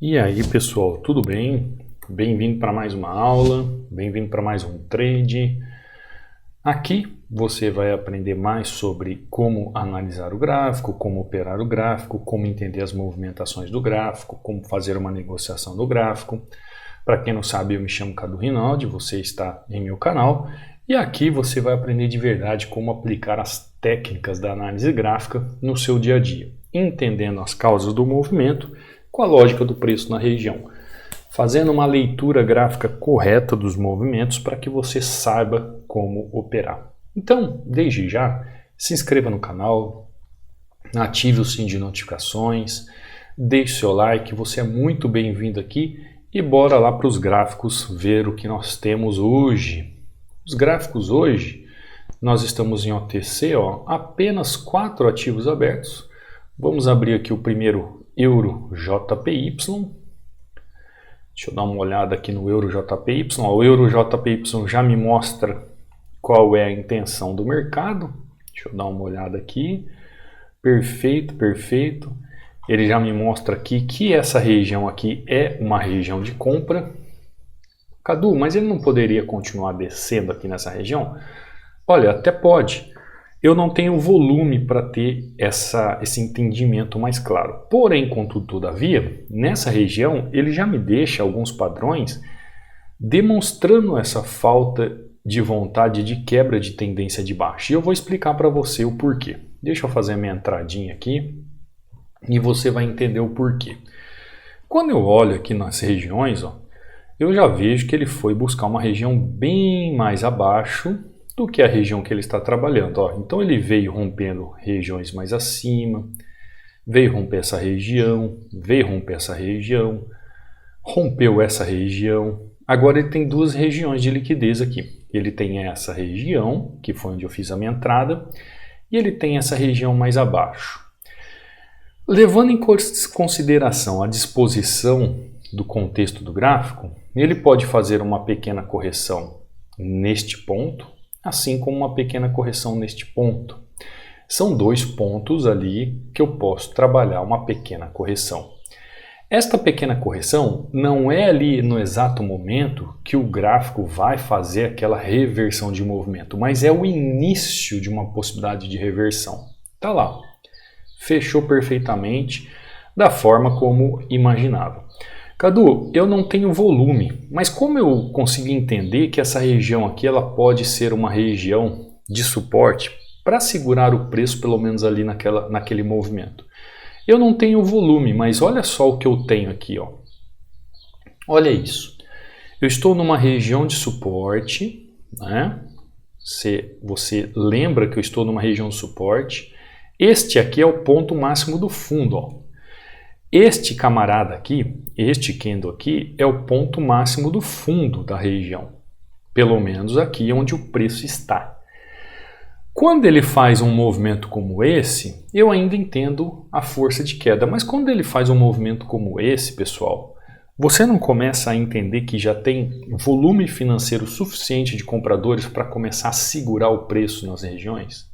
E aí pessoal, tudo bem? Bem-vindo para mais uma aula, bem-vindo para mais um trade. Aqui você vai aprender mais sobre como analisar o gráfico, como operar o gráfico, como entender as movimentações do gráfico, como fazer uma negociação do gráfico. Para quem não sabe, eu me chamo Cadu Rinaldi, você está em meu canal e aqui você vai aprender de verdade como aplicar as técnicas da análise gráfica no seu dia a dia, entendendo as causas do movimento com a lógica do preço na região, fazendo uma leitura gráfica correta dos movimentos para que você saiba como operar. Então, desde já, se inscreva no canal, ative o sininho de notificações, deixe seu like, você é muito bem-vindo aqui e bora lá para os gráficos ver o que nós temos hoje. Os gráficos hoje, nós estamos em OTC, apenas 4 ativos abertos. Vamos abrir aqui o primeiro Euro JPY. Deixa eu dar uma olhada aqui no Euro JPY. O Euro JPY já me mostra qual é a intenção do mercado. Deixa eu dar uma olhada aqui. Perfeito, perfeito. Ele já me mostra aqui que essa região aqui é uma região de compra. Cadu, mas ele não poderia continuar descendo aqui nessa região? Olha, até pode. Eu não tenho volume para ter esse entendimento mais claro. Porém, contudo, todavia, nessa região ele já me deixa alguns padrões demonstrando essa falta de vontade de quebra de tendência de baixa. E eu vou explicar para você o porquê. Deixa eu fazer a minha entradinha aqui e você vai entender o porquê. Quando eu olho aqui nas regiões, eu já vejo que ele foi buscar uma região bem mais abaixo do que a região que ele está trabalhando. Então ele veio rompendo regiões mais acima, veio romper essa região, veio romper essa região, rompeu essa região. Agora ele tem duas regiões de liquidez aqui. Ele tem essa região, que foi onde eu fiz a minha entrada, e ele tem essa região mais abaixo. Levando em consideração a disposição do contexto do gráfico, ele pode fazer uma pequena correção neste ponto, assim como uma pequena correção neste ponto. São dois pontos ali que eu posso trabalhar uma pequena correção. Esta pequena correção não é ali no exato momento que o gráfico vai fazer aquela reversão de movimento, mas é o início de uma possibilidade de reversão. Tá lá, fechou perfeitamente da forma como imaginava. Cadu, eu não tenho volume, mas como eu consegui entender que essa região aqui ela pode ser uma região de suporte para segurar o preço pelo menos ali naquele movimento? Eu não tenho volume, mas olha só o que eu tenho aqui. Olha isso. Eu estou numa região de suporte, né? Você lembra que eu estou numa região de suporte. Este aqui é o ponto máximo do fundo. Este camarada aqui, este candle aqui, é o ponto máximo do fundo da região. Pelo menos aqui onde o preço está. Quando ele faz um movimento como esse, eu ainda entendo a força de queda. Mas quando ele faz um movimento como esse, pessoal, você não começa a entender que já tem volume financeiro suficiente de compradores para começar a segurar o preço nas regiões?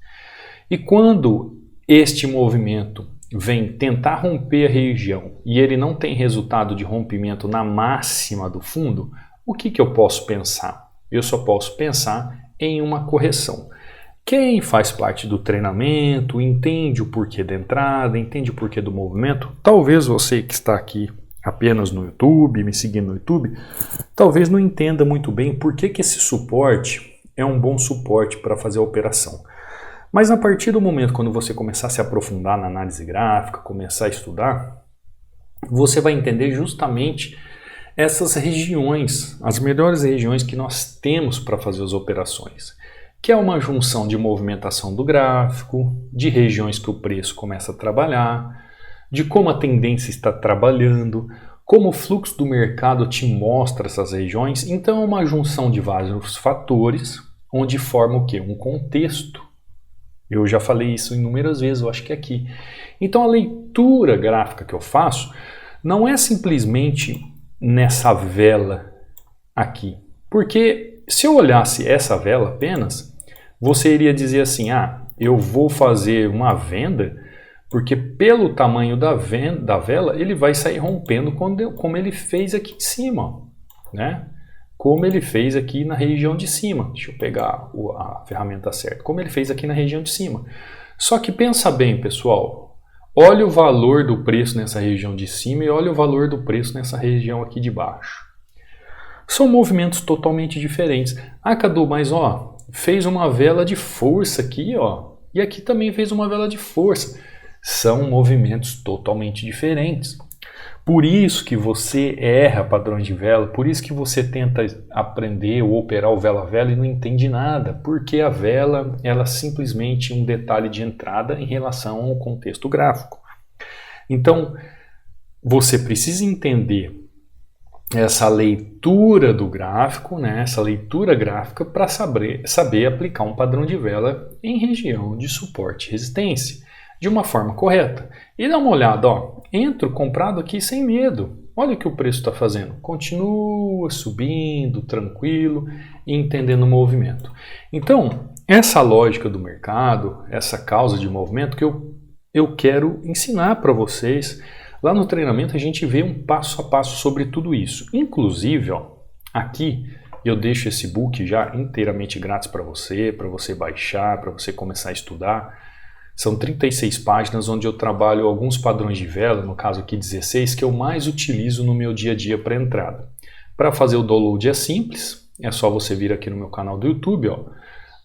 E quando este movimento vem tentar romper a região e ele não tem resultado de rompimento na máxima do fundo, o que eu posso pensar? Eu só posso pensar em uma correção. Quem faz parte do treinamento, entende o porquê da entrada, entende o porquê do movimento, talvez você que está aqui apenas no YouTube, me seguindo no YouTube, talvez não entenda muito bem por que esse suporte é um bom suporte para fazer a operação. Mas a partir do momento quando você começar a se aprofundar na análise gráfica, começar a estudar, você vai entender justamente essas regiões, as melhores regiões que nós temos para fazer as operações, que é uma junção de movimentação do gráfico, de regiões que o preço começa a trabalhar, de como a tendência está trabalhando, como o fluxo do mercado te mostra essas regiões. Então é uma junção de vários fatores, onde forma o quê? Um contexto. Eu já falei isso inúmeras vezes, eu acho que é aqui. Então a leitura gráfica que eu faço não é simplesmente nessa vela aqui. Porque se eu olhasse essa vela apenas, você iria dizer assim, eu vou fazer uma venda Porque pelo tamanho da vela, ele vai sair rompendo como ele fez aqui em cima, né? Como ele fez aqui na região de cima. Deixa eu pegar a ferramenta certa. Como ele fez aqui na região de cima. Só que pensa bem, pessoal. Olha o valor do preço nessa região de cima e olha o valor do preço nessa região aqui de baixo. São movimentos totalmente diferentes. Ah, Cadu, mas ó, fez uma vela de força aqui, ó. E aqui também fez uma vela de força. São movimentos totalmente diferentes. Por isso que você erra padrões de vela, por isso que você tenta aprender ou operar o vela-vela e não entende nada, porque a vela ela é simplesmente um detalhe de entrada em relação ao contexto gráfico. Então, você precisa entender essa leitura do gráfico, né, essa leitura gráfica para saber aplicar um padrão de vela em região de suporte e resistência de uma forma correta. E dá uma olhada, ó, entro comprado aqui sem medo. Olha o que o preço está fazendo. Continua subindo, tranquilo e entendendo o movimento. Então, essa lógica do mercado, essa causa de movimento que eu quero ensinar para vocês. Lá no treinamento a gente vê um passo a passo sobre tudo isso. Inclusive, ó, aqui eu deixo esse book já inteiramente grátis para você baixar, para você começar a estudar. São 36 páginas onde eu trabalho alguns padrões de vela, no caso aqui 16, que eu mais utilizo no meu dia a dia para entrada. Para fazer o download é simples, é só você vir aqui no meu canal do YouTube. Ó.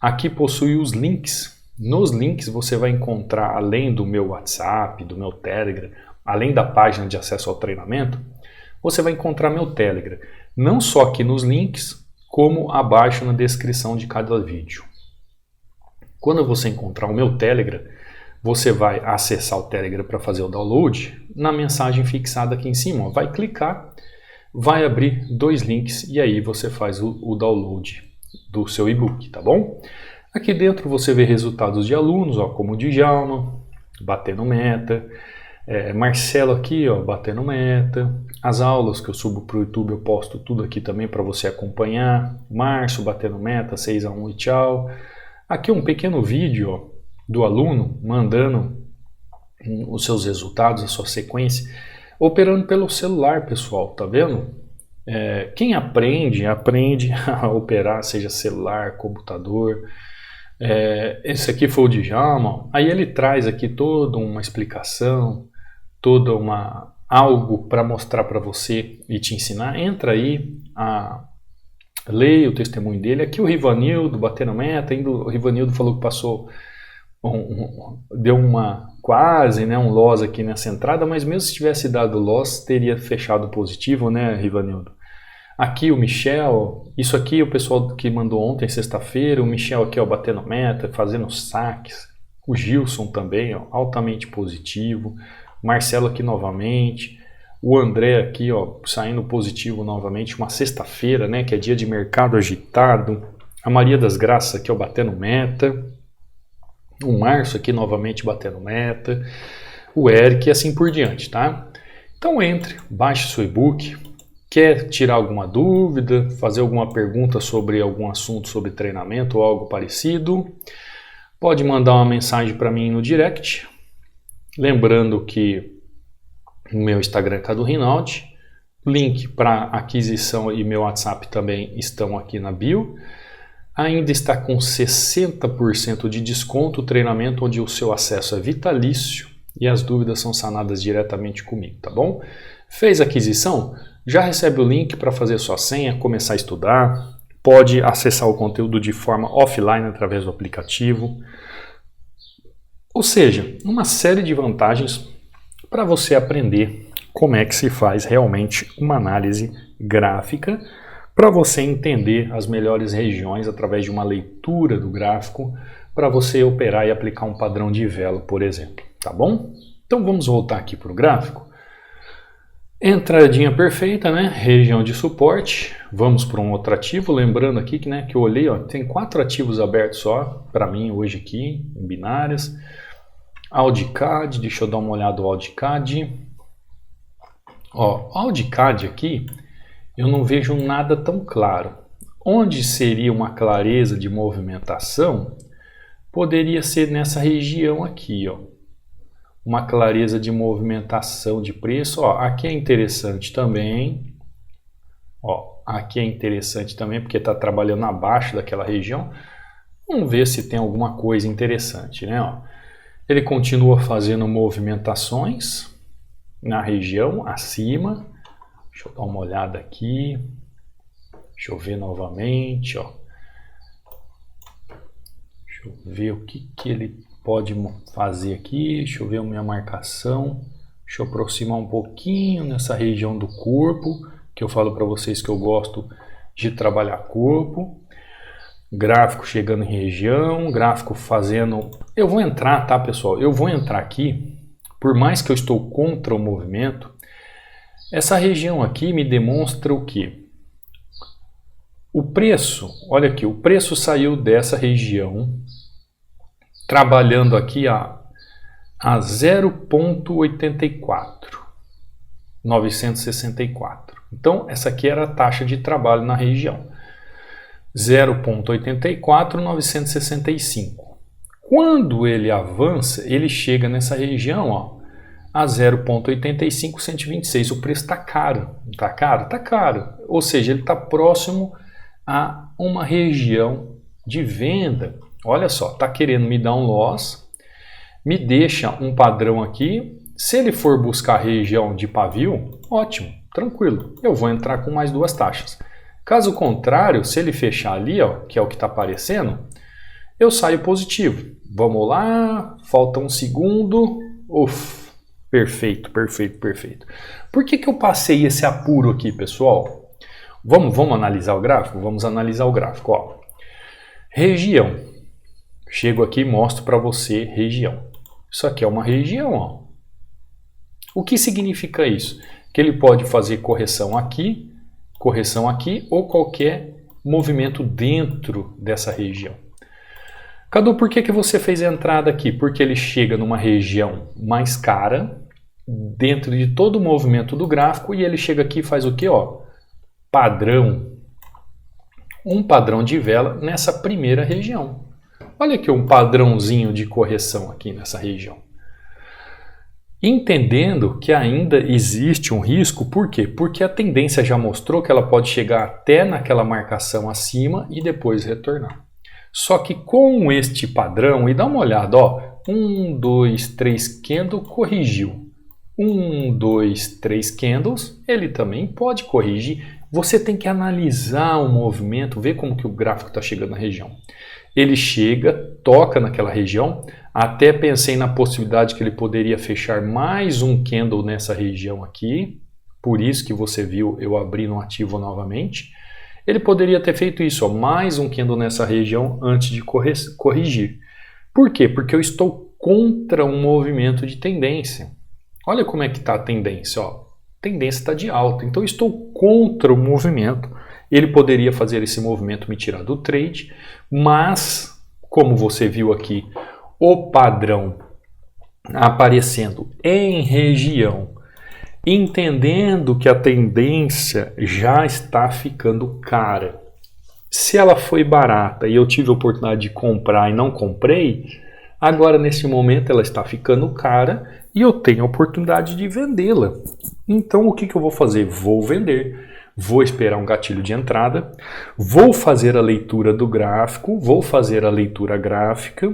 Aqui possui os links. Nos links você vai encontrar, além do meu WhatsApp, do meu Telegram, além da página de acesso ao treinamento, você vai encontrar meu Telegram. Não só aqui nos links, como abaixo na descrição de cada vídeo. Quando você encontrar o meu Telegram, você vai acessar o Telegram para fazer o download na mensagem fixada aqui em cima. Ó. Vai clicar, vai abrir 2 links e aí você faz o download do seu e-book, tá bom? Aqui dentro você vê resultados de alunos, ó, como o Djalma, batendo meta, Marcelo aqui, ó, batendo meta, as aulas que eu subo para o YouTube eu posto tudo aqui também para você acompanhar, Márcio batendo meta, 6-1 e tchau. Aqui um pequeno vídeo, ó, do aluno mandando os seus resultados, a sua sequência, operando pelo celular, pessoal, tá vendo? Quem aprende a operar, seja celular, computador. Esse aqui foi o Djalma, aí ele traz aqui toda uma explicação, algo para mostrar para você e te ensinar. Entra aí, leia o testemunho dele. Aqui o Rivanildo batendo meta, o Rivanildo falou que passou, deu quase um loss aqui nessa entrada, mas mesmo se tivesse dado loss, teria fechado positivo, né, Rivanildo? Aqui o Michel, isso aqui o pessoal que mandou ontem, sexta-feira, o Michel aqui, ó, batendo meta, fazendo saques. O Gilson também, ó, altamente positivo. Marcelo aqui novamente. O André aqui, ó, saindo positivo novamente, uma sexta-feira, né, que é dia de mercado agitado. A Maria das Graças aqui, ó, batendo meta. O Márcio aqui novamente batendo meta. O Eric e assim por diante, tá? Então entre, baixe seu e-book. Quer tirar alguma dúvida, fazer alguma pergunta sobre algum assunto sobre treinamento ou algo parecido, pode mandar uma mensagem para mim no direct. Lembrando que o meu Instagram é Cadu Rinaldi, link para aquisição e meu WhatsApp também estão aqui na bio. Ainda está com 60% de desconto o treinamento, onde o seu acesso é vitalício e as dúvidas são sanadas diretamente comigo, tá bom? Fez a aquisição? Já recebe o link para fazer sua senha, começar a estudar, pode acessar o conteúdo de forma offline através do aplicativo. Ou seja, uma série de vantagens para você aprender como é que se faz realmente uma análise gráfica, para você entender as melhores regiões através de uma leitura do gráfico, para você operar e aplicar um padrão de vela, por exemplo, tá bom? Então vamos voltar aqui para o gráfico. Entradinha perfeita, né? Região de suporte. Vamos para um outro ativo. Lembrando aqui que, que eu olhei, ó, tem 4 ativos abertos só para mim hoje aqui, em binárias. Audicad, deixa eu dar uma olhada no Audicad. Ó, Audicad aqui, eu não vejo nada tão claro. Onde seria uma clareza de movimentação, poderia ser nessa região aqui, ó. uma clareza de movimentação de preço. Ó, aqui é interessante também. Ó, aqui é interessante também porque está trabalhando abaixo daquela região. Vamos ver se tem alguma coisa interessante, né? Ó, ele continua fazendo movimentações na região acima. Deixa eu dar uma olhada aqui. Deixa eu ver novamente, ó. Deixa eu ver o que ele pode fazer aqui. Deixa eu ver a minha marcação. Deixa eu aproximar um pouquinho nessa região do corpo, que eu falo para vocês que eu gosto de trabalhar corpo. Gráfico chegando em região, gráfico fazendo... Eu vou entrar, tá, pessoal? Eu vou entrar aqui, por mais que eu estou contra o movimento, essa região aqui me demonstra o quê? O preço, olha aqui, o preço saiu dessa região, trabalhando aqui a 0,84, 964. Então, essa aqui era a taxa de trabalho na região. 0,84, 965. Quando ele avança, ele chega nessa região, ó, a 0,85, 126. O preço está caro. Está caro? Está caro. Ou seja, ele está próximo a uma região de venda. Olha só, está querendo me dar um loss, me deixa um padrão aqui. Se ele for buscar a região de pavio, ótimo, tranquilo. Eu vou entrar com mais duas taxas. Caso contrário, se ele fechar ali, ó, que é o que está aparecendo, eu saio positivo. Vamos lá, falta um segundo. Uf, perfeito, perfeito, perfeito. Por que eu passei esse apuro aqui, pessoal? Vamos analisar o gráfico? Vamos analisar o gráfico. Ó. Região. Chego aqui e mostro para você região. Isso aqui é uma região. Ó. O que significa isso? Que ele pode fazer correção aqui ou qualquer movimento dentro dessa região. Cadu, por que você fez a entrada aqui? Porque ele chega numa região mais cara, dentro de todo o movimento do gráfico, e ele chega aqui e faz o quê? Ó, padrão. Um padrão de vela nessa primeira região. Olha aqui um padrãozinho de correção aqui nessa região. Entendendo que ainda existe um risco, por quê? Porque a tendência já mostrou que ela pode chegar até naquela marcação acima e depois retornar. Só que com este padrão, e dá uma olhada, ó, 1, 2, 3 candles corrigiu. 1, 2, 3 candles, ele também pode corrigir. Você tem que analisar o movimento, ver como que o gráfico está chegando na região. Ele chega, toca naquela região, até pensei na possibilidade que ele poderia fechar mais um candle nessa região aqui, por isso que você viu eu abrir no ativo novamente. Ele poderia ter feito isso, ó, mais um candle nessa região antes de corrigir. Por quê? Porque eu estou contra um movimento de tendência. Olha como é que está a tendência, ó. A tendência está de alta, então eu estou contra o movimento. Ele poderia fazer esse movimento me tirar do trade, mas, como você viu aqui, o padrão aparecendo em região, entendendo que a tendência já está ficando cara. Se ela foi barata e eu tive a oportunidade de comprar e não comprei, agora nesse momento ela está ficando cara e eu tenho a oportunidade de vendê-la. Então o que eu vou fazer? Vou vender. Vou esperar um gatilho de entrada, vou fazer a leitura do gráfico, vou fazer a leitura gráfica.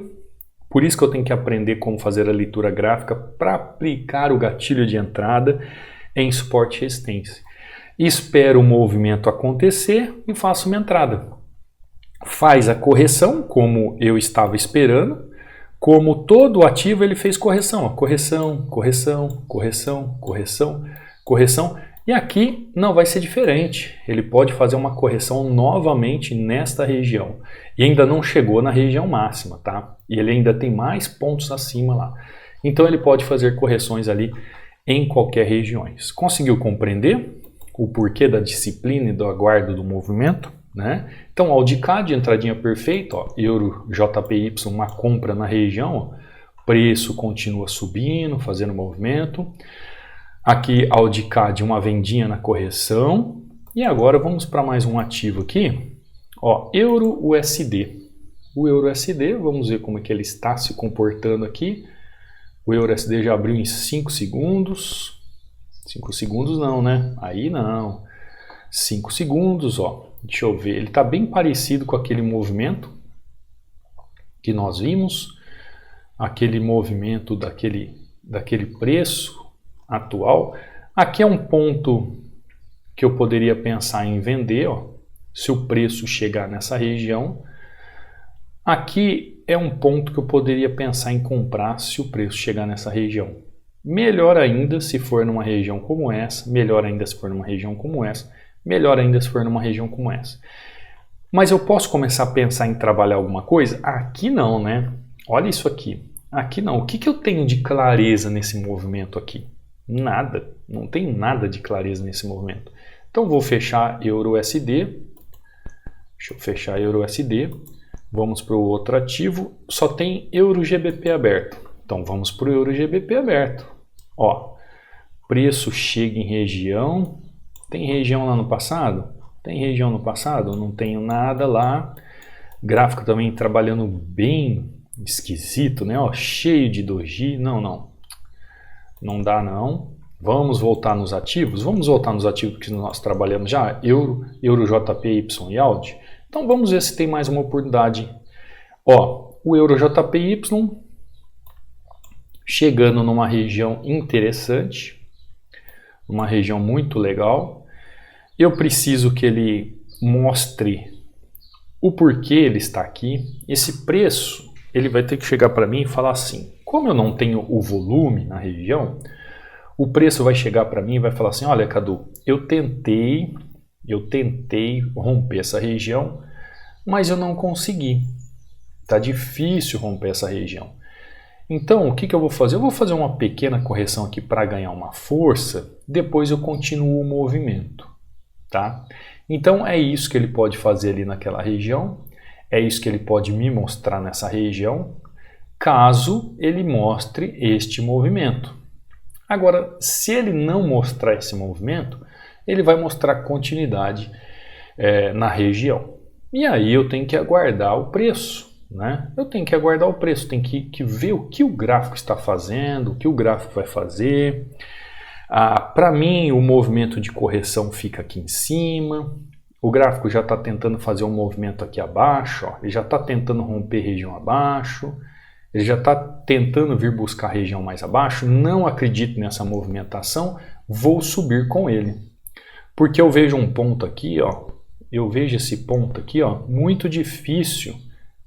Por isso que eu tenho que aprender como fazer a leitura gráfica para aplicar o gatilho de entrada em suporte e resistência. Espero o movimento acontecer e faço uma entrada. Faz a correção como eu estava esperando. Como todo ativo ele fez correção. Correção, correção, correção, correção, correção. E aqui não vai ser diferente. Ele pode fazer uma correção novamente nesta região. E ainda não chegou na região máxima, tá? E ele ainda tem mais pontos acima lá. Então ele pode fazer correções ali em qualquer região. Conseguiu compreender o porquê da disciplina e do aguardo do movimento, né? Então, Audicad, entradinha perfeita, ó, Euro JPY, uma compra na região, ó, preço continua subindo, fazendo movimento. Aqui, Audicad, uma vendinha na correção. E agora vamos para mais um ativo aqui, ó, Euro USD. O Euro USD, vamos ver como é que ele está se comportando aqui. O EURUSD já abriu em 5 segundos. 5 segundos não, né? Aí não. 5 segundos, ó. Deixa eu ver. Ele está bem parecido com aquele movimento que nós vimos. Aquele movimento daquele preço atual. Aqui é um ponto que eu poderia pensar em vender, ó, se o preço chegar nessa região. Aqui é um ponto que eu poderia pensar em comprar se o preço chegar nessa região. Melhor ainda se for numa região como essa, melhor ainda se for numa região como essa, melhor ainda se for numa região como essa. Mas eu posso começar a pensar em trabalhar alguma coisa? Aqui não, né? Olha isso aqui. Aqui não. O que eu tenho de clareza nesse movimento aqui? Nada. Não tem nada de clareza nesse movimento. Então vou fechar EURUSD. Deixa eu fechar EURUSD. Vamos para o outro ativo. Só tem EURGBP aberto. Então vamos para o EURGBP aberto. Ó, preço chega em região. Tem região lá no passado? Tem região no passado? Eu não tenho nada lá. Gráfico também trabalhando bem esquisito, né? Ó, cheio de doji. Não dá não. Vamos voltar nos ativos? Vamos voltar nos ativos que nós trabalhamos já? EUROJPY e AUD. Então vamos ver se tem mais uma oportunidade. Ó, o EUROJPY chegando numa região interessante, uma região muito legal. Eu preciso que ele mostre o porquê ele está aqui. Esse preço, ele vai ter que chegar para mim e falar assim, como eu não tenho o volume na região, o preço vai chegar para mim e vai falar assim, olha, Cadu, eu tentei romper essa região, mas eu não consegui. Tá difícil romper essa região. Então, o que eu vou fazer? Eu vou fazer uma pequena correção aqui para ganhar uma força, depois eu continuo o movimento, tá? Então, é isso que ele pode fazer ali naquela região, é isso que ele pode me mostrar nessa região, caso ele mostre este movimento. Agora, se ele não mostrar esse movimento, ele vai mostrar continuidade na região. E aí eu tenho que aguardar o preço, né? Eu tenho que aguardar o preço, tenho que ver o que o gráfico está fazendo, o que o gráfico vai fazer. Para mim, o movimento de correção fica aqui em cima. O gráfico já está tentando fazer um movimento aqui abaixo, ó. Ele já está tentando romper região abaixo. Ele já está tentando vir buscar a região mais abaixo. Não acredito nessa movimentação, vou subir com ele. Porque eu vejo um ponto aqui, ó. Eu vejo esse ponto aqui, ó, muito difícil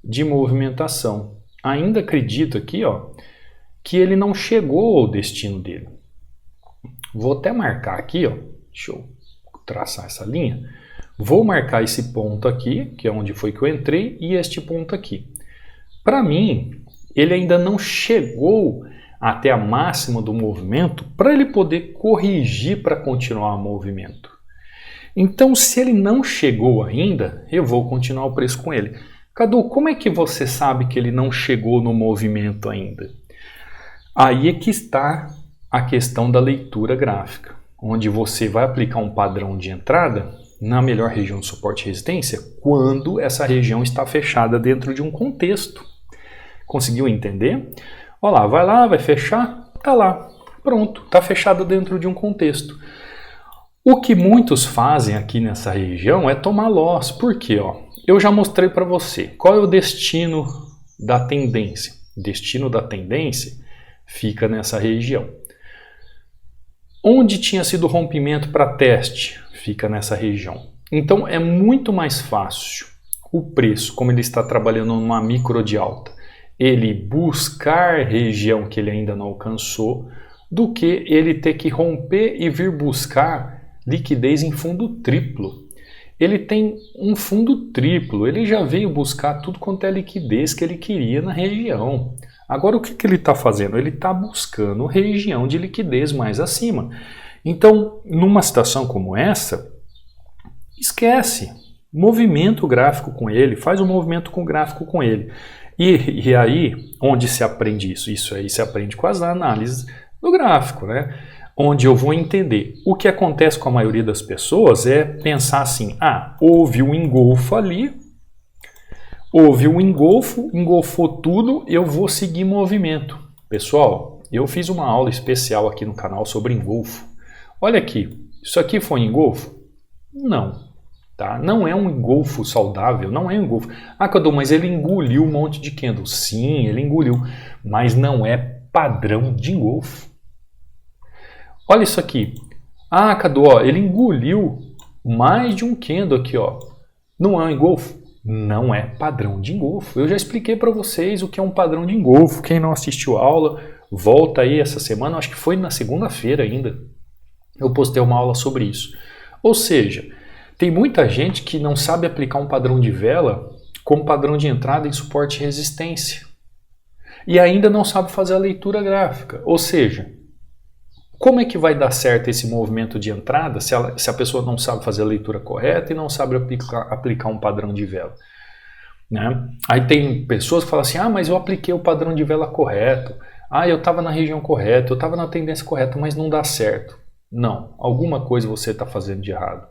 de movimentação. Ainda acredito aqui, ó, que ele não chegou ao destino dele. Vou até marcar aqui, ó. Deixa eu traçar essa linha. Vou marcar esse ponto aqui, que é onde foi que eu entrei, e este ponto aqui. Para mim, ele ainda não chegou até a máxima do movimento para ele poder corrigir para continuar o movimento. Então, se ele não chegou ainda, eu vou continuar o preço com ele. Cadu, como é que você sabe que ele não chegou no movimento ainda? Aí é que está a questão da leitura gráfica, onde você vai aplicar um padrão de entrada na melhor região de suporte e resistência quando essa região está fechada dentro de um contexto. Conseguiu entender? Olha lá, vai lá, vai fechar, tá lá, pronto, tá fechada dentro de um contexto. O que muitos fazem aqui nessa região é tomar loss. Por quê? Ó, eu já mostrei para você qual é o destino da tendência. O destino da tendência fica nessa região. Onde tinha sido o rompimento para teste? Fica nessa região. Então é muito mais fácil o preço, como ele está trabalhando numa micro de alta, ele buscar região que ele ainda não alcançou, do que ele ter que romper e vir buscar liquidez em fundo triplo. Ele tem um fundo triplo, ele já veio buscar tudo quanto é liquidez que ele queria na região. Agora o que ele está fazendo? Ele está buscando região de liquidez mais acima. Então, numa situação como essa, esquece, movimenta o gráfico com ele, faz um movimento com o gráfico com ele. E aí, onde se aprende isso? Isso aí se aprende com as análises do gráfico, né? Onde eu vou entender. O que acontece com a maioria das pessoas é pensar assim, houve um engolfo ali, houve um engolfo, engolfou tudo, eu vou seguir movimento. Pessoal, eu fiz uma aula especial aqui no canal sobre engolfo. Olha aqui, isso aqui foi engolfo? Não. Tá? Não é um engolfo saudável, não é um engolfo. Ah, Cadu, mas ele engoliu um monte de candle. Sim, ele engoliu, mas não é padrão de engolfo. Olha isso aqui. Ah, Cadu, ó, ele engoliu mais de um candle aqui, ó. Não é um engolfo? Não é padrão de engolfo. Eu já expliquei para vocês o que é um padrão de engolfo. Quem não assistiu a aula, volta aí essa semana, acho que foi na segunda-feira ainda. Eu postei uma aula sobre isso. Ou seja, tem muita gente que não sabe aplicar um padrão de vela como padrão de entrada em suporte e resistência. E ainda não sabe fazer a leitura gráfica. Ou seja, como é que vai dar certo esse movimento de entrada se a pessoa não sabe fazer a leitura correta e não sabe aplicar um padrão de vela? Né? Aí tem pessoas que falam assim, ah, mas eu apliquei o padrão de vela correto. Ah, eu estava na região correta, eu estava na tendência correta, mas não dá certo. Não, alguma coisa você está fazendo de errado.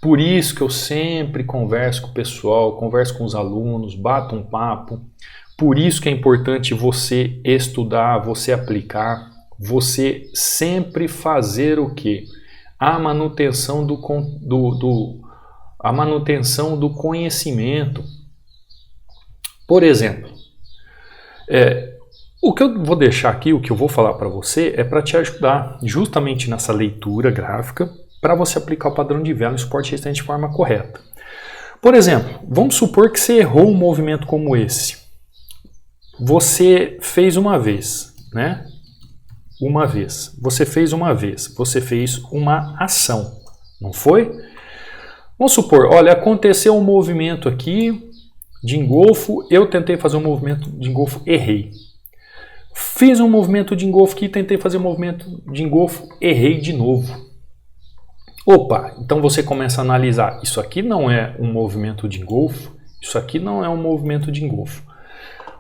Por isso que eu sempre converso com o pessoal, converso com os alunos, bato um papo. Por isso que é importante você estudar, você aplicar, você sempre fazer o quê? A manutenção do conhecimento. Por exemplo, o que eu vou deixar aqui, o que eu vou falar para você é para te ajudar justamente nessa leitura gráfica para você aplicar o padrão de vela no suporte resistente de forma correta. Por exemplo, vamos supor que você errou um movimento como esse. Você fez uma vez, né? Uma vez. Você fez uma vez. Você fez uma ação, não foi? Vamos supor, olha, aconteceu um movimento aqui de engolfo, eu tentei fazer um movimento de engolfo, errei. Fiz um movimento de engolfo aqui, tentei fazer um movimento de engolfo, errei de novo. Opa, então você começa a analisar, isso aqui não é um movimento de engolfo, isso aqui não é um movimento de engolfo.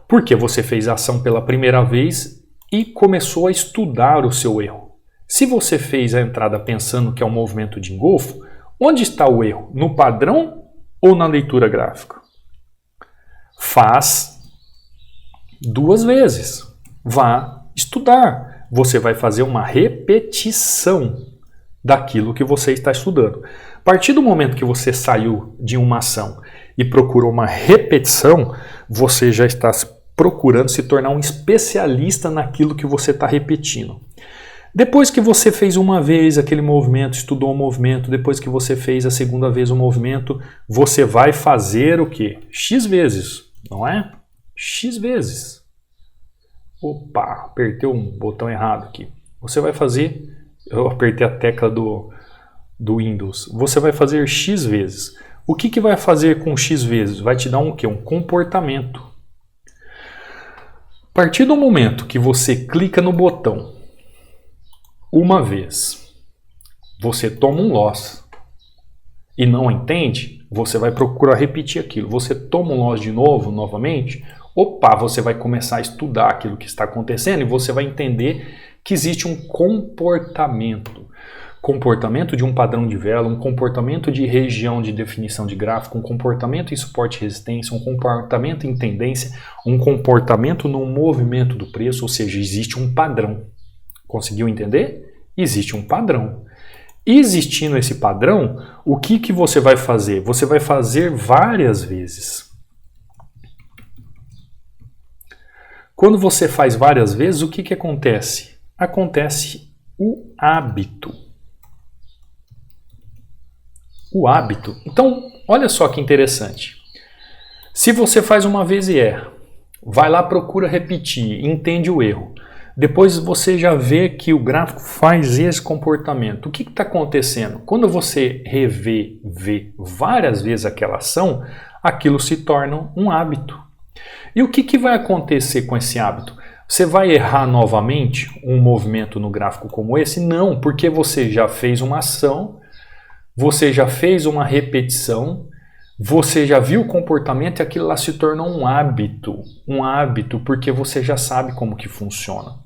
Porque você fez a ação pela primeira vez e começou a estudar o seu erro. Se você fez a entrada pensando que é um movimento de engolfo, onde está o erro? No padrão ou na leitura gráfica? Faz 2 vezes. Vá estudar. Você vai fazer uma repetição daquilo que você está estudando. A partir do momento que você saiu de uma ação e procurou uma repetição, você já está procurando se tornar um especialista naquilo que você está repetindo. Depois que você fez uma vez aquele movimento, estudou o movimento, depois que você fez a segunda vez o movimento, você vai fazer o quê? X vezes, não é? X vezes. Opa, apertei um botão errado aqui. Você vai fazer... Eu apertei a tecla do Windows. Você vai fazer X vezes. O que vai fazer com X vezes? Vai te dar um quê? Um comportamento. A partir do momento que você clica no botão uma vez, você toma um loss e não entende, você vai procurar repetir aquilo. Você toma um loss de novo, novamente, opa, você vai começar a estudar aquilo que está acontecendo e você vai entender que existe um comportamento de um padrão de vela, um comportamento de região de definição de gráfico, um comportamento em suporte e resistência, um comportamento em tendência, um comportamento no movimento do preço, ou seja, existe um padrão. Conseguiu entender? Existe um padrão. Existindo esse padrão, o que você vai fazer? Você vai fazer várias vezes. Quando você faz várias vezes, o que acontece? Acontece o hábito. O hábito. Então, olha só que interessante. Se você faz uma vez e erra, vai lá, procura repetir, entende o erro. Depois você já vê que o gráfico faz esse comportamento. O que está acontecendo? Quando você vê várias vezes aquela ação, aquilo se torna um hábito. E o que vai acontecer com esse hábito? Você vai errar novamente um movimento no gráfico como esse? Não, porque você já fez uma ação, você já fez uma repetição, você já viu o comportamento e aquilo lá se tornou um hábito. Um hábito porque você já sabe como que funciona.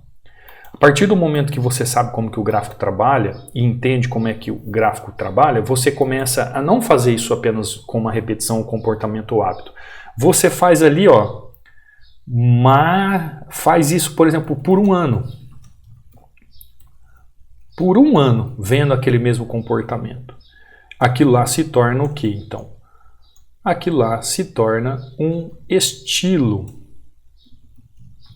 A partir do momento que você sabe como que o gráfico trabalha e entende como é que o gráfico trabalha, você começa a não fazer isso apenas com uma repetição, um comportamento ou hábito. Você faz ali, ó, faz isso, por exemplo, por um ano. por um ano vendo aquele mesmo comportamento, aquilo lá se torna o quê, então? Aquilo lá se torna um estilo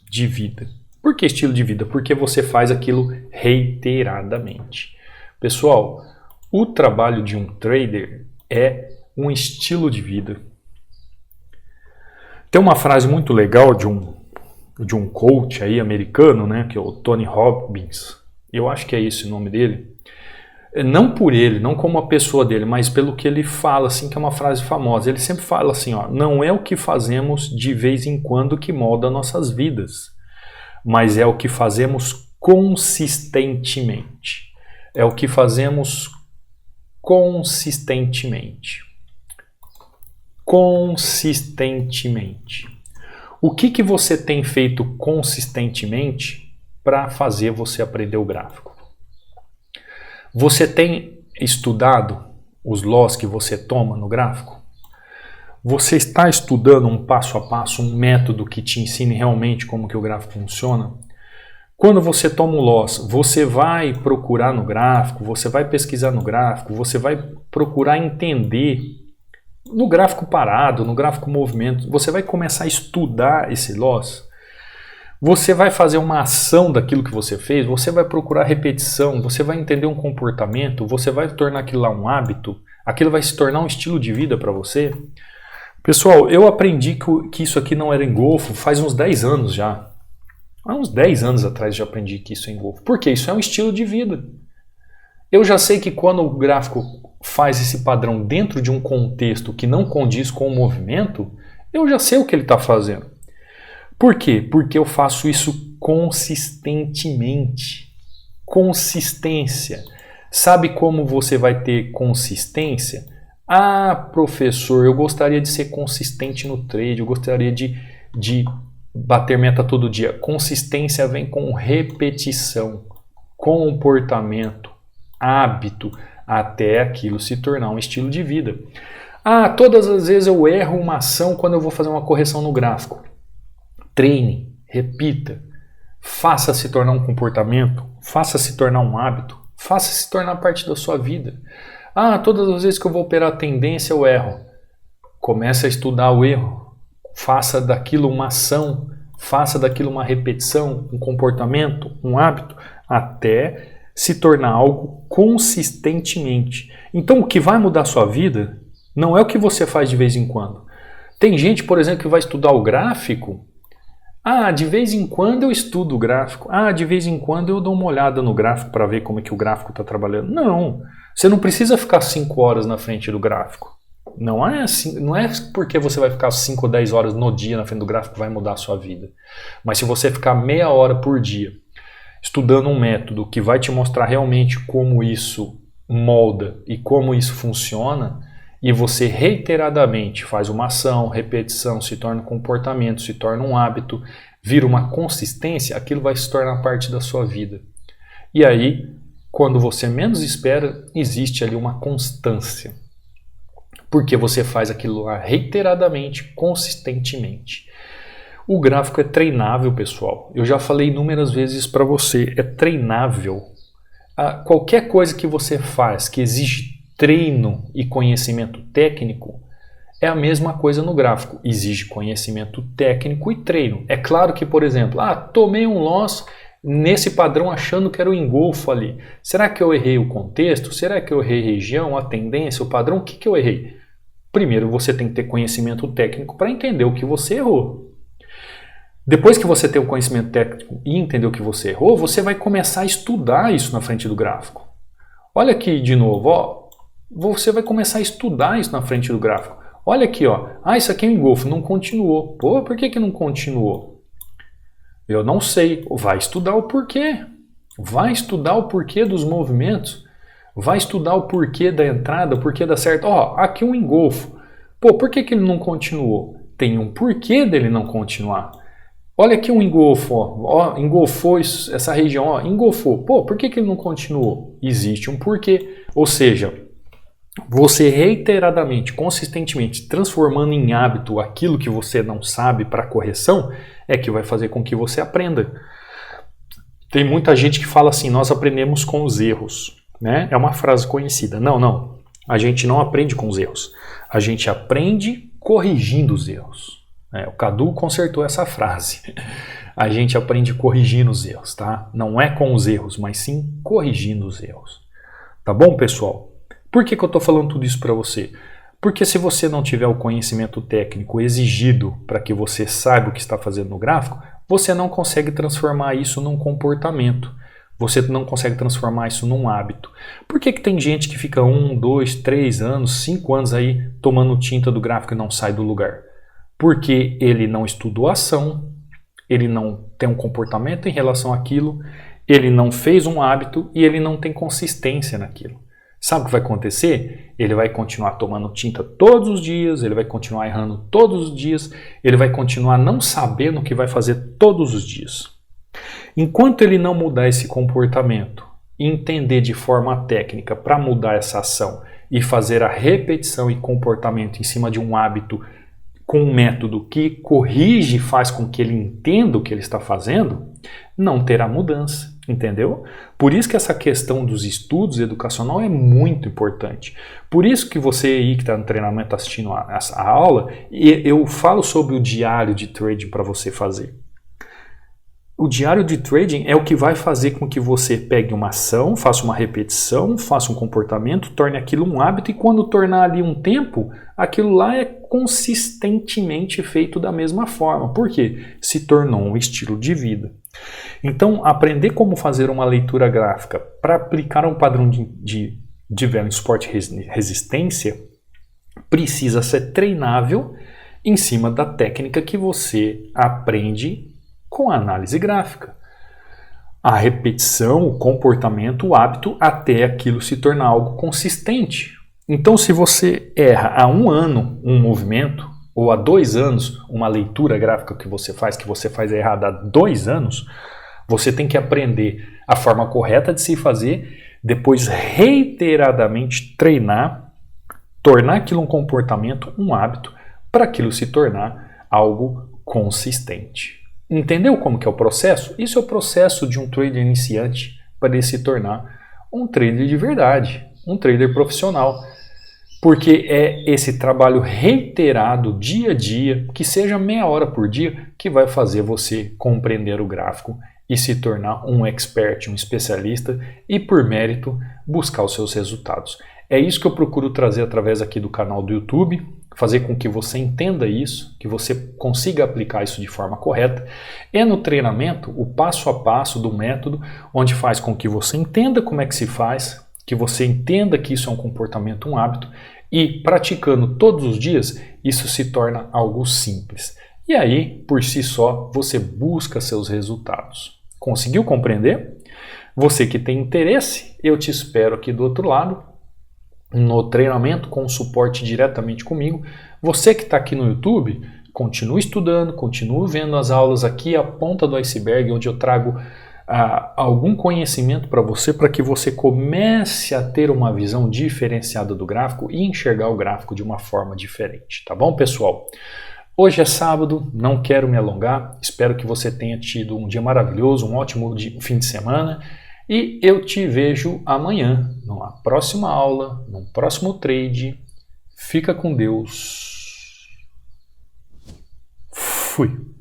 de vida. Por que estilo de vida? Porque você faz aquilo reiteradamente. Pessoal, o trabalho de um trader é um estilo de vida. Tem uma frase muito legal de um coach aí americano, né, que é o Tony Robbins. Eu acho que é esse o nome dele. Não por ele, não como a pessoa dele, mas pelo que ele fala, assim, que é uma frase famosa. Ele sempre fala assim, ó, não é o que fazemos de vez em quando que molda nossas vidas, mas é o que fazemos consistentemente. É o que fazemos consistentemente. Consistentemente. O que você tem feito consistentemente para fazer você aprender o gráfico? Você tem estudado os loss que você toma no gráfico? Você está estudando um passo a passo, um método que te ensine realmente como que o gráfico funciona? Quando você toma um loss, você vai procurar no gráfico, você vai pesquisar no gráfico, você vai procurar entender no gráfico parado, no gráfico movimento, você vai começar a estudar esse loss. Você vai fazer uma ação daquilo que você fez, você vai procurar repetição, você vai entender um comportamento, você vai tornar aquilo lá um hábito, aquilo vai se tornar um estilo de vida para você. Pessoal, eu aprendi que isso aqui não era engolfo faz uns 10 anos já. Há uns 10 anos atrás já aprendi que isso é engolfo. Por quê? Isso é um estilo de vida. Eu já sei que quando o gráfico faz esse padrão dentro de um contexto que não condiz com o movimento, eu já sei o que ele está fazendo. Por quê? Porque eu faço isso consistentemente. Consistência. Sabe como você vai ter consistência? Ah, professor, eu gostaria de ser consistente no trade, eu gostaria de bater meta todo dia. Consistência vem com repetição, comportamento, hábito, até aquilo se tornar um estilo de vida. Ah, todas as vezes eu erro uma ação quando eu vou fazer uma correção no gráfico. Treine, repita, faça se tornar um comportamento, faça se tornar um hábito, faça se tornar parte da sua vida. Ah, todas as vezes que eu vou operar a tendência eu erro. Comece a estudar o erro, faça daquilo uma ação, faça daquilo uma repetição, um comportamento, um hábito, até se tornar algo consistentemente. Então o que vai mudar a sua vida não é o que você faz de vez em quando. Tem gente, por exemplo, que vai estudar o gráfico. Ah, de vez em quando eu estudo o gráfico. Ah, de vez em quando eu dou uma olhada no gráfico para ver como é que o gráfico está trabalhando. Não, você não precisa ficar 5 horas na frente do gráfico. Não é assim, não é porque você vai ficar 5 ou 10 horas no dia na frente do gráfico que vai mudar a sua vida. Mas se você ficar meia hora por dia estudando um método que vai te mostrar realmente como isso molda e como isso funciona, e você reiteradamente faz uma ação, repetição, se torna um comportamento, se torna um hábito, vira uma consistência, aquilo vai se tornar parte da sua vida. E aí, quando você menos espera, existe ali uma constância. Porque você faz aquilo lá reiteradamente, consistentemente. O gráfico é treinável, pessoal. Eu já falei inúmeras vezes para você, é treinável. Qualquer coisa que você faz que exige treino e conhecimento técnico, é a mesma coisa no gráfico. Exige conhecimento técnico e treino. É claro que, por exemplo, tomei um loss nesse padrão achando que era o engolfo ali. Será que eu errei o contexto? Será que eu errei a região, a tendência, o padrão? O que eu errei? Primeiro você tem que ter conhecimento técnico para entender o que você errou. Depois que você tem o conhecimento técnico e entender o que você errou, você vai começar a estudar isso na frente do gráfico. Olha aqui de novo, ó. Você vai começar a estudar isso na frente do gráfico. Olha aqui, ó. Isso aqui é um engolfo, não continuou. Pô, por que não continuou? Eu não sei. Vai estudar o porquê. Vai estudar o porquê dos movimentos. Vai estudar o porquê da entrada, o porquê da certa. Ó, aqui um engolfo. Pô, por que ele não continuou? Tem um porquê dele não continuar. Olha aqui um engolfo, ó, engolfou essa região, ó, engolfou. Pô, por que ele não continuou? Existe um porquê. Ou seja, você reiteradamente, consistentemente, transformando em hábito aquilo que você não sabe para correção, é que vai fazer com que você aprenda. Tem muita gente que fala assim, nós aprendemos com os erros, né? É uma frase conhecida. Não. A gente não aprende com os erros. A gente aprende corrigindo os erros. O Cadu consertou essa frase. A gente aprende corrigindo os erros, tá? Não é com os erros, mas sim corrigindo os erros. Tá bom, pessoal? Por que eu estou falando tudo isso para você? Porque se você não tiver o conhecimento técnico exigido para que você saiba o que está fazendo no gráfico, você não consegue transformar isso num comportamento. Você não consegue transformar isso num hábito. Por que tem gente que fica 1, 2, 3 anos, 5 anos aí tomando tinta do gráfico e não sai do lugar? Porque ele não estudou a ação, ele não tem um comportamento em relação àquilo, ele não fez um hábito e ele não tem consistência naquilo. Sabe o que vai acontecer? Ele vai continuar tomando tinta todos os dias, ele vai continuar errando todos os dias, ele vai continuar não sabendo o que vai fazer todos os dias. Enquanto ele não mudar esse comportamento e entender de forma técnica para mudar essa ação e fazer a repetição e comportamento em cima de um hábito com um método que corrige e faz com que ele entenda o que ele está fazendo, não terá mudança, entendeu? Por isso que essa questão dos estudos educacional é muito importante. Por isso que você aí que está no treinamento assistindo a aula, eu falo sobre o diário de trading para você fazer. O diário de trading é o que vai fazer com que você pegue uma ação, faça uma repetição, faça um comportamento, torne aquilo um hábito e quando tornar ali um tempo, aquilo lá é consistentemente feito da mesma forma. Por quê? Se tornou um estilo de vida. Então, aprender como fazer uma leitura gráfica para aplicar um padrão de Value, Support e Resistência precisa ser treinável em cima da técnica que você aprende com a análise gráfica. A repetição, o comportamento, o hábito, até aquilo se tornar algo consistente. Então, se você erra há 1 ano um movimento, ou há 2 anos uma leitura gráfica que você faz errada há 2 anos, você tem que aprender a forma correta de se fazer, depois reiteradamente treinar, tornar aquilo um comportamento, um hábito, para aquilo se tornar algo consistente. Entendeu como que é o processo? Isso é o processo de um trader iniciante para ele se tornar um trader de verdade, um trader profissional. Porque é esse trabalho reiterado dia a dia, que seja meia hora por dia, que vai fazer você compreender o gráfico e se tornar um expert, um especialista e, por mérito, buscar os seus resultados. É isso que eu procuro trazer através aqui do canal do YouTube, fazer com que você entenda isso, que você consiga aplicar isso de forma correta. E no treinamento, o passo a passo do método, onde faz com que você entenda como é que se faz, que você entenda que isso é um comportamento, um hábito, e praticando todos os dias, isso se torna algo simples. E aí, por si só, você busca seus resultados. Conseguiu compreender? Você que tem interesse, eu te espero aqui do outro lado, no treinamento com suporte diretamente comigo. Você que está aqui no YouTube, continue estudando, continue vendo as aulas aqui, a ponta do iceberg, onde eu trago algum conhecimento para você, para que você comece a ter uma visão diferenciada do gráfico e enxergar o gráfico de uma forma diferente, tá bom, pessoal? Hoje é sábado, não quero me alongar, espero que você tenha tido um dia maravilhoso, um ótimo fim de semana e eu te vejo amanhã, numa próxima aula, num próximo trade. Fica com Deus. Fui!